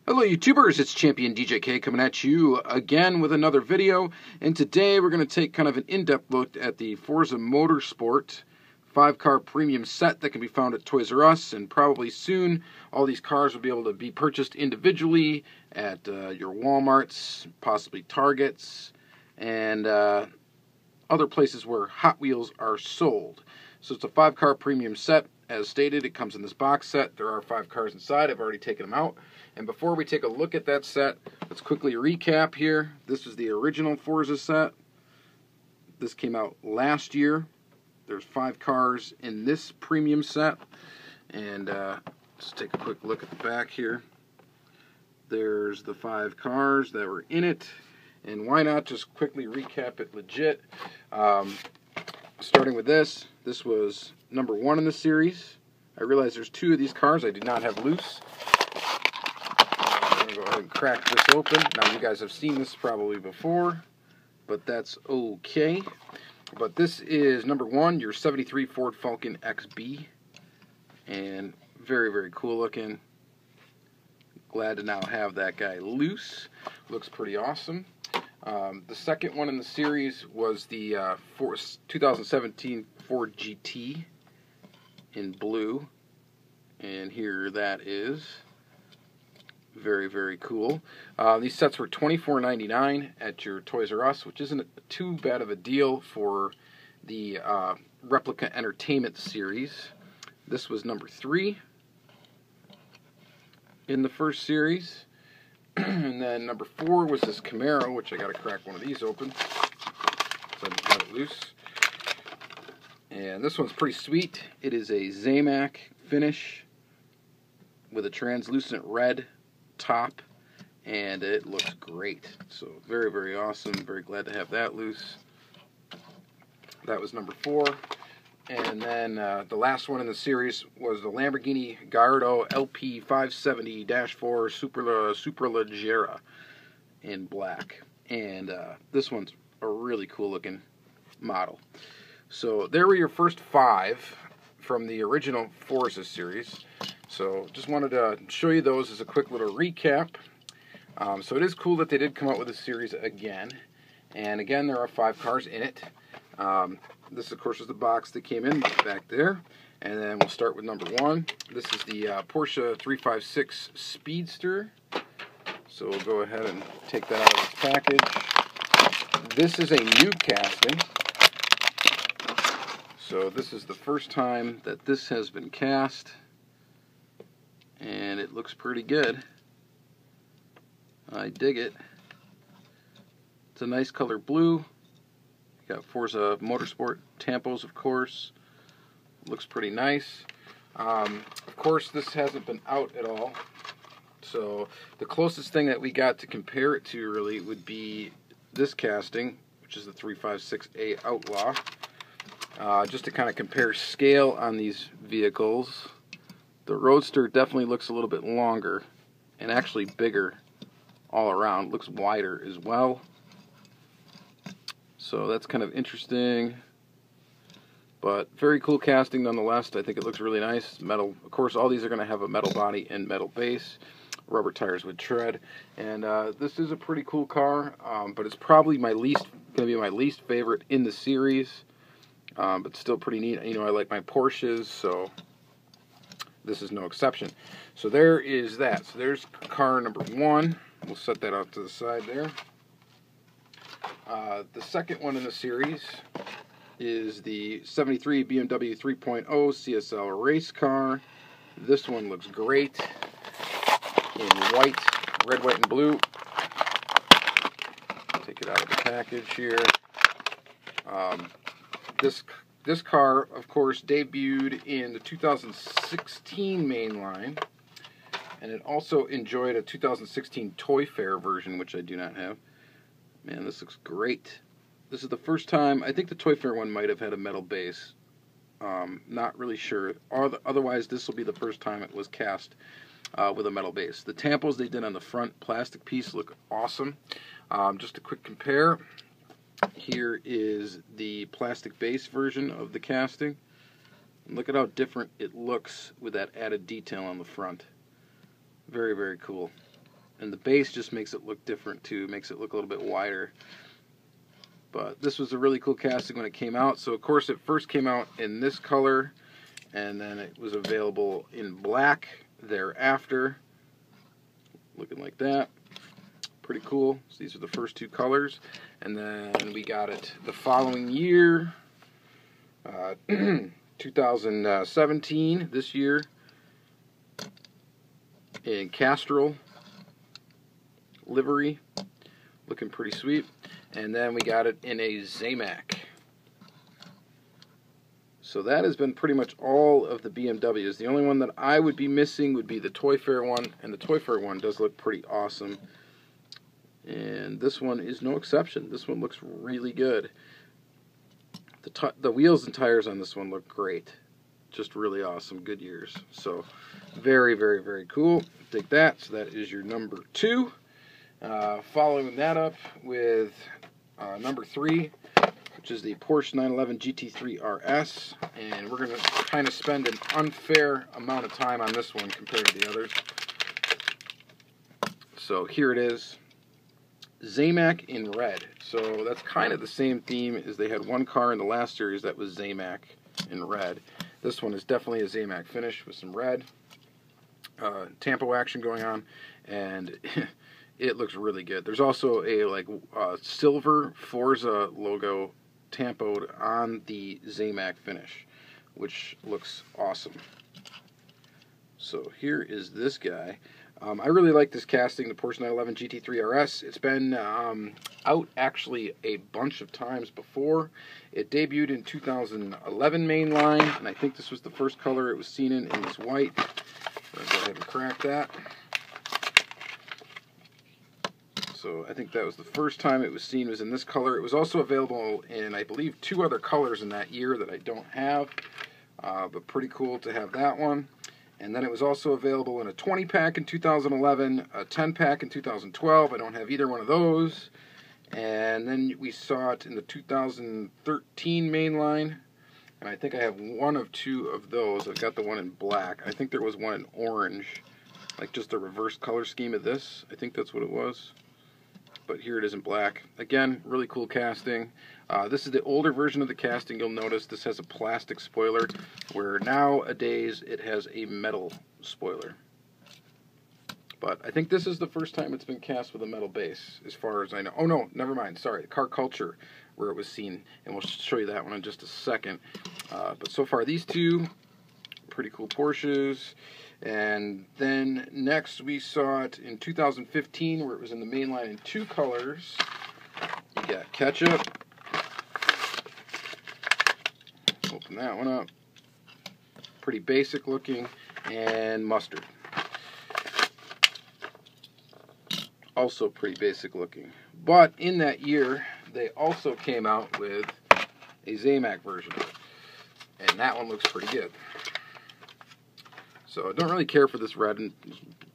Hello YouTubers, it's Championdjk coming at you again with another video, and today we're going to take kind of an in-depth look at the Forza Motorsport 5-car premium set that can be found at Toys R Us, and probably soon all these cars will be able to be purchased individually at your Walmarts, possibly Targets, and other places where Hot Wheels are sold. So it's a 5-car premium set. As stated, it comes in this box set. There are 5 cars inside. I've already taken them out. And before we take a look at that set, let's quickly recap here. This is the original Forza set. This came out last year. There's 5 cars in this premium set. And let's take a quick look at the back here. There's the 5 cars that were in it. And why not just quickly recap it legit. Starting with this. This was number 1 in the series. I realize there's 2 of these cars I did not have loose. I'm going to go ahead and crack this open. Now you guys have seen this probably before, but that's okay. But this is number 1, your 73 Ford Falcon XB. And very, very cool looking. Glad to now have that guy loose. Looks pretty awesome. The second one in the series was the 2017 Ford GT in blue, and here that is. Very, very cool. These sets were $24.99 at your Toys R Us, which isn't too bad of a deal for the Replica Entertainment series. This was number 3 in the first series. And then number 4 was this Camaro, which I got to crack one of these open so I can get it loose. And this one's pretty sweet. It is a Zamac finish with a translucent red top, and it looks great. So very, very awesome. Very glad to have that loose. That was number 4. And then the last one in the series was the Lamborghini Gallardo LP 570-4 Superleggera in black. And this one's a really cool looking model. So there were your first 5 from the original Forza series. So just wanted to show you those as a quick little recap. So it is cool that they did come out with a series again. And again, there are 5 cars in it. This, of course, is the box that came in back there. And then we'll start with number 1. This is the Porsche 356 Speedster. So we'll go ahead and take that out of its package. This is a new casting. So this is the first time that this has been cast. And it looks pretty good. I dig it. It's a nice color blue. Got Forza Motorsport tampos, of course. Looks pretty nice. Of course, this hasn't been out at all. So the closest thing that we got to compare it to really would be this casting, which is the 356A Outlaw. Just to kind of compare scale on these vehicles. The Roadster definitely looks a little bit longer and actually bigger all around. Looks wider as well. So that's kind of interesting, but very cool casting nonetheless. I think it looks really nice. Metal, of course, all these are going to have a metal body and metal base, rubber tires with tread, and this is a pretty cool car. But it's probably going to be my least favorite in the series, but still pretty neat. You know, I like my Porsches, so this is no exception. So there is that. So there's car number 1. We'll set that off to the side there. The second one in the series is the 73 BMW 3.0 CSL race car. This one looks great in white, red, white, and blue. Take it out of the package here. This car, of course, debuted in the 2016 mainline, and it also enjoyed a 2016 Toy Fair version, which I do not have. Man, this looks great. This is the first time, I think the Toy Fair one might have had a metal base. Not really sure. Otherwise, this will be the first time it was cast with a metal base. The tampos they did on the front plastic piece look awesome. Just a quick compare. Here is the plastic base version of the casting. And look at how different it looks with that added detail on the front. Very, very cool. And the base just makes it look different too, makes it look a little bit wider. But this was a really cool casting when it came out. So of course it first came out in this color, and then it was available in black thereafter, looking like that. Pretty cool. So these are the first two colors. And then we got it the following year, 2017, this year, in Castrol livery, looking pretty sweet. And then we got it in a Zamac. So that has been pretty much all of the BMWs. The only one that I would be missing would be the Toy Fair one, and the Toy Fair one does look pretty awesome. And this one is no exception. This one looks really good. The wheels and tires on this one look great. Just really awesome, good years. So very, very, very cool. Dig that. So that is your number 2. Following that up with number 3, which is the Porsche 911 GT3 RS. And we're going to kind of spend an unfair amount of time on this one compared to the others. So here it is. Zamac in red. So that's kind of the same theme as they had one car in the last series that was Zamac in red. This one is definitely a Zamac finish with some red. Tampo action going on, and it looks really good. There's also a silver Forza logo tampoed on the Zamac finish, which looks awesome. So here is this guy. I really like this casting, the Porsche 911 GT3 RS. It's been out actually a bunch of times before. It debuted in 2011 mainline, and I think this was the first color it was seen in this white. I'll go ahead and crack that. So I think that was the first time it was seen was in this color. It was also available in, I believe, 2 other colors in that year that I don't have, but pretty cool to have that one. And then it was also available in a 20-pack in 2011, a 10-pack in 2012. I don't have either one of those. And then we saw it in the 2013 mainline. And I think I have 1 of 2 of those. I've got the one in black. I think there was one in orange, like just the reverse color scheme of this. I think that's what it was. But here it is in black. Again, really cool casting. This is the older version of the casting. You'll notice this has a plastic spoiler, where nowadays it has a metal spoiler. But I think this is the first time it's been cast with a metal base, as far as I know. Oh no, never mind, sorry, Car Culture, where it was seen, and we'll show you that one in just a second. But so far, these two, pretty cool Porsches. And then next we saw it in 2015, where it was in the mainline in 2 colors. You got Ketchup. Open that one up. Pretty basic looking. And Mustard. Also pretty basic looking. But in that year, they also came out with a Zamac version of it. And that one looks pretty good. So I don't really care for this red and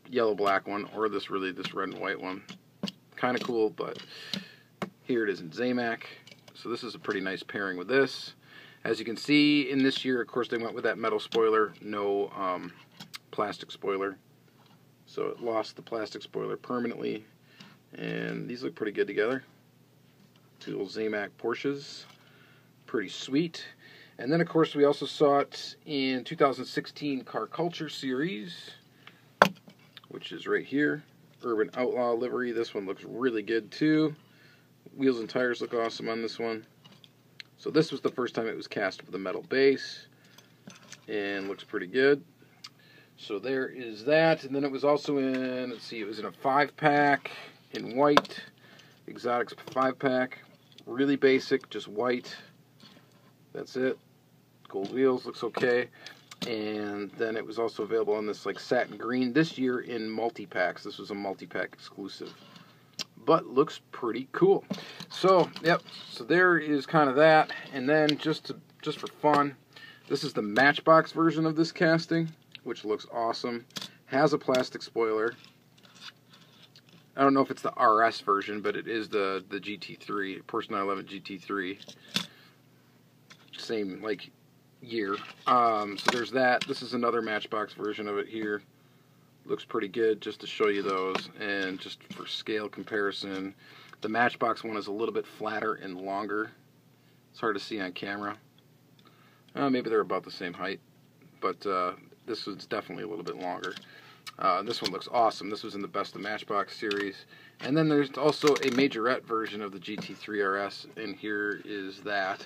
yellow black one, or this red and white one. Kind of cool, but here it is in Zamac. So this is a pretty nice pairing with this. As you can see, in this year, of course, they went with that metal spoiler, no plastic spoiler. So it lost the plastic spoiler permanently. And these look pretty good together. 2 little Zamac Porsches. Pretty sweet. And then, of course, we also saw it in 2016 Car Culture series, which is right here. Urban Outlaw livery. This one looks really good, too. Wheels and tires look awesome on this one. So this was the first time it was cast with a metal base, and looks pretty good. So there is that. And then it was also in, let's see, it was in a 5-pack in white. Exotics 5-pack. Really basic, just white. That's it. Gold wheels, looks okay. And then it was also available on this like satin green this year in multi-packs. This was a multi-pack exclusive. But looks pretty cool. So, yep. So there is kind of that. And then just for fun, this is the Matchbox version of this casting, which looks awesome. Has a plastic spoiler. I don't know if it's the RS version, but it is the GT3, Porsche 911 GT3. Same like year. So there's that. This is another Matchbox version of it here. looks pretty good, just to show you those. And just for scale comparison, the Matchbox one is a little bit flatter and longer. It's hard to see on camera. Maybe they're about the same height, but this one's definitely a little bit longer. This one looks awesome. This was in the Best of Matchbox series. And then there's also a majorette version of the GT3 RS, and here is that.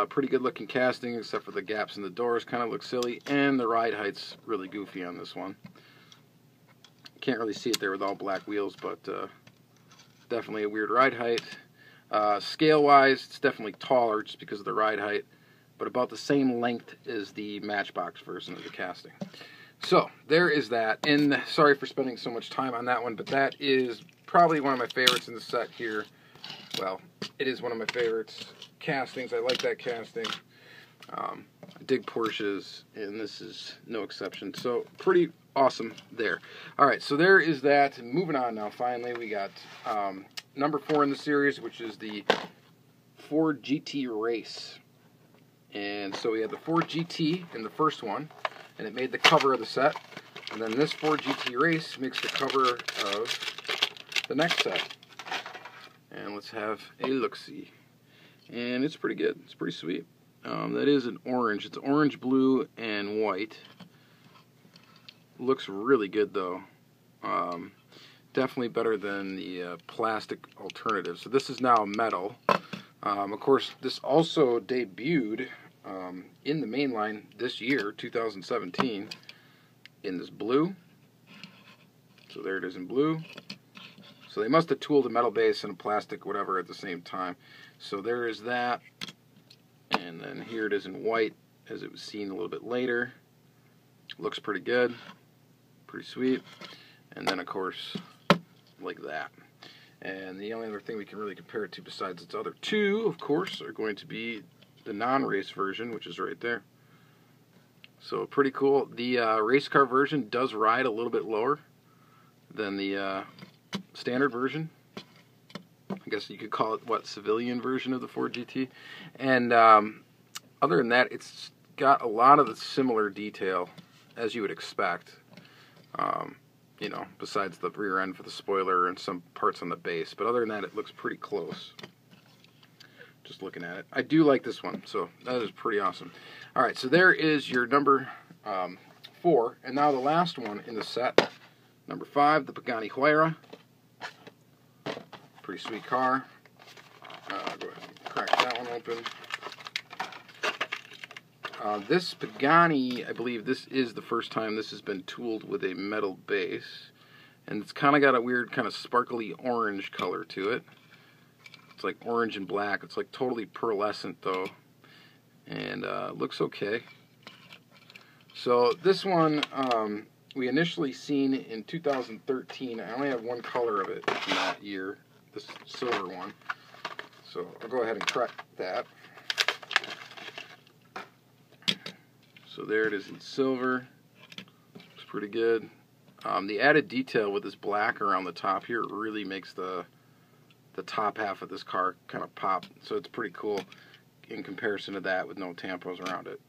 Pretty good looking casting, except for the gaps in the doors kind of look silly, and the ride height's really goofy on this one. Can't really see it there with all black wheels, but definitely a weird ride height. Scale wise, it's definitely taller just because of the ride height, but about the same length as the Matchbox version of the casting. So there is that, and sorry for spending so much time on that one, but that is probably one of my favorites in the set here. Well, it is one of my favorites. Castings, I like that casting. I dig Porsches, and this is no exception. So pretty awesome there. All right, so there is that. Moving on now. Finally, we got number 4 in the series, which is the Ford GT Race. And so we had the Ford GT in the first one, and it made the cover of the set. And then this Ford GT Race makes the cover of the next set. And let's have a look-see. And it's pretty good. It's pretty sweet. That is an orange. It's orange, blue, and white. Looks really good, though. Definitely better than the plastic alternative. So this is now metal. Of course, this also debuted in the mainline this year, 2017, in this blue. So there it is in blue. So they must have tooled a metal base and a plastic whatever at the same time. So there is that. And then here it is in white, as it was seen a little bit later. Looks pretty good. Pretty sweet. And then, of course, like that. And the only other thing we can really compare it to besides its other two, of course, are going to be the non-race version, which is right there. So pretty cool. The race car version does ride a little bit lower than the standard version. I guess you could call it, what, civilian version of the Ford GT. And other than that, it's got a lot of the similar detail as you would expect. You know, besides the rear end for the spoiler and some parts on the base. But other than that, it looks pretty close. Just looking at it. I do like this one, so that is pretty awesome. Alright, so there is your number 4. And now the last one in the set, number 5, the Pagani Huayra. Pretty sweet car. Go ahead and crack that one open. This Pagani, I believe this is the first time this has been tooled with a metal base. And it's kind of got a weird kind of sparkly orange color to it. It's like orange and black. It's like totally pearlescent though. And looks okay. So this one we initially seen in 2013. I only have one color of it from that year. This silver one. So I'll go ahead and crack that. So there it is in silver. Looks pretty good. The added detail with this black around the top here really makes the top half of this car kind of pop. So it's pretty cool in comparison to that with no tampos around it.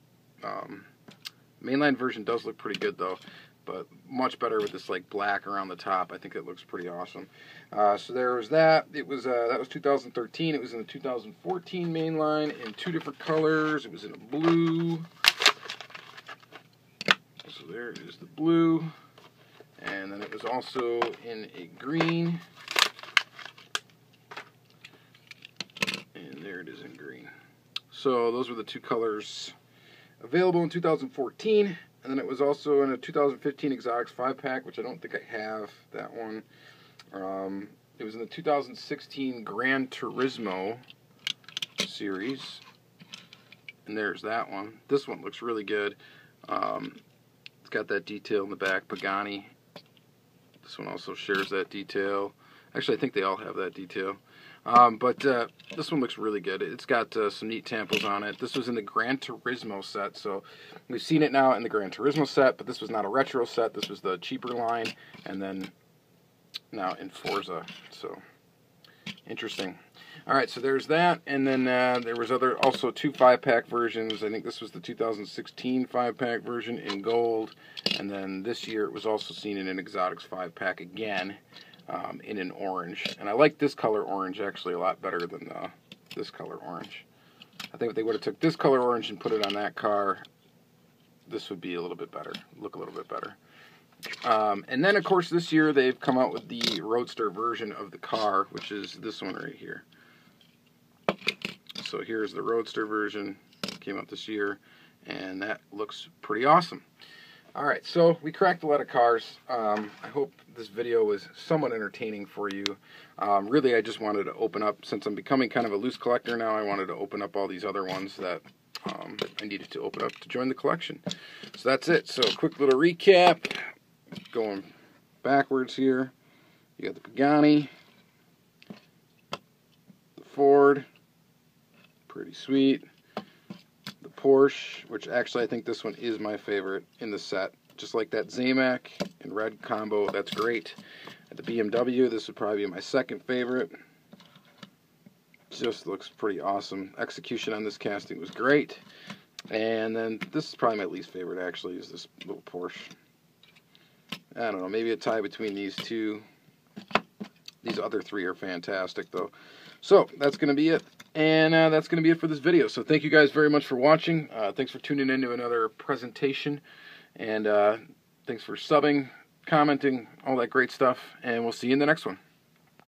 Mainline version does look pretty good though, but much better with this like black around the top. I think it looks pretty awesome. So there was that. It was that was 2013. It was in the 2014 mainline in 2 different colors. It was in a blue. So there is the blue, and then it was also in a green, and there it is in green. So those were the 2 colors available in 2014, and then it was also in a 2015 Exotics 5-pack, which I don't think I have that one. It was in the 2016 Gran Turismo series, and there's that one. This one looks really good. It's got that detail in the back, Pagani. This one also shares that detail. Actually, I think they all have that detail. But this one looks really good. It's got some neat tampos on it. This was in the Gran Turismo set, so we've seen it now in the Gran Turismo set, but this was not a retro set. This was the cheaper line, and then now in Forza. So Interesting. All right, so there's that, and then there was also 2 5-pack versions. I think this was the 2016 5-pack version in gold, and then this year it was also seen in an Exotics 5-pack again in an orange. And I like this color orange actually a lot better than this color orange. I think if they would have took this color orange and put it on that car, this would be a little bit better, look a little bit better. And then, of course, this year they've come out with the Roadster version of the car, which is this one right here. So here's the Roadster version, came out this year, and that looks pretty awesome. Alright, so we cracked a lot of cars. I hope this video was somewhat entertaining for you. Really, I just wanted to open up, since I'm becoming kind of a loose collector now, I wanted to open up all these other ones that I needed to open up to join the collection. So that's it. So quick little recap. Going backwards here. You got the Pagani, the Ford, pretty sweet. The Porsche, which actually I think this one is my favorite in the set. Just like that Zamac in red combo, that's great. At the BMW, this would probably be my second favorite. Just looks pretty awesome. Execution on this casting was great. And then this is probably my least favorite actually, is this little Porsche. I don't know, maybe a tie between these two. These other 3 are fantastic though. So that's going to be it. And that's going to be it for this video. So thank you guys very much for watching. Thanks for tuning in to another presentation. And thanks for subbing, commenting, all that great stuff. And we'll see you in the next one.